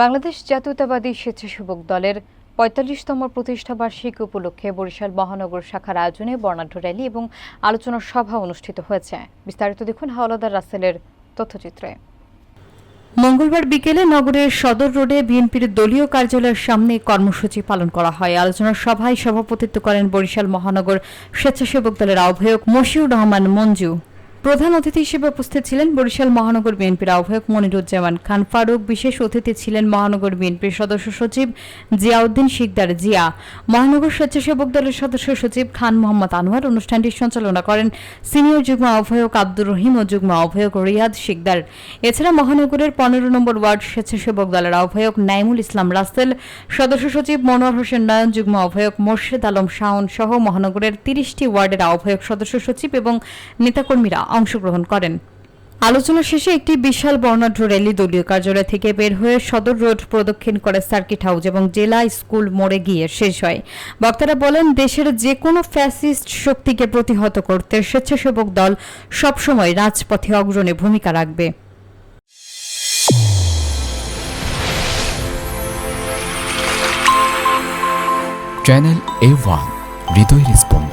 বাংলাদেশ জাতীয়তাবাদী স্বেচ্ছাসেবক দলের ৪৫তম প্রতিষ্ঠাবার্ষিকী উপলক্ষে বরিশাল মহানগর শাখার আয়োজনে বর্ণাঢ্য র্যালি এবং আলোচনা সভা অনুষ্ঠিত হয়েছে। বিস্তারিত দেখুন হাওলাদার রাসেলের তথ্যচিত্রে। মঙ্গলবার বিকেলে নগরের সদর রোডে বিএনপির দলীয় কার্যালয়ের সামনে কর্মসূচি পালন করা হয়। আলোচনা সভায় সভাপতিত্ব করেন বরিশাল মহানগর স্বেচ্ছাসেবক দলের আহ্বায়ক মশিউর রহমান মঞ্জু। প্রধান অতিথি হিসেবে উপস্থিত ছিলেন বরিশাল মহানগর বিএনপির আহ্বায়ক মনিরুজ্জামান খান ফারুক। বিশেষ অতিথি ছিলেন মহানগর বিএনপির সদস্য সচিব জিয়াউদ্দিন শিকদার জিয়া। মহানগর স্বেচ্ছাসেবক দলের সদস্য সচিব খান মোহাম্মদ আনোয়ার অনুষ্ঠানটি সঞ্চালনা করেন সিনিয়র যুগ্ম আহ্বায়ক আব্দুর রহিম ও যুগ্ম আহ্বায়ক রিয়াদ শিকদার। এছাড়া মহানগরের ১৫ নম্বর ওয়ার্ড স্বেচ্ছাসেবক দলের আহ্বায়ক নাইমুল ইসলাম রাসেল, সদস্য সচিব মনোয়ার হোসেন নয়ন, যুগ্ম আহ্বায়ক মোর্শেদ আলম শাওন সহ মহানগরের ৩০টি ওয়ার্ডের আহ্বায়ক, সদস্য সচিব এবং নেতাকর্মীরা অংশগ্রহণ করেন। আলোচনা শেষে একটি বিশাল বর্ণাঢ্য র্যালি দলীয় কার্যালয় থেকে বের হয়ে সদর রোড প্রদক্ষিণ করে সার্কিট হাউস এবং জেলা স্কুল মোড়ে গিয়ে শেষ হয়। বক্তারা বলেন, দেশের যে কোনো ফ্যাসিস্ট শক্তিকে প্রতিহত করতে স্বেচ্ছাসেবক দল সবসময় রাজপথে অগ্রণী ভূমিকা রাখবে। চ্যানেল A1 হৃদয়ের স্পন্দন।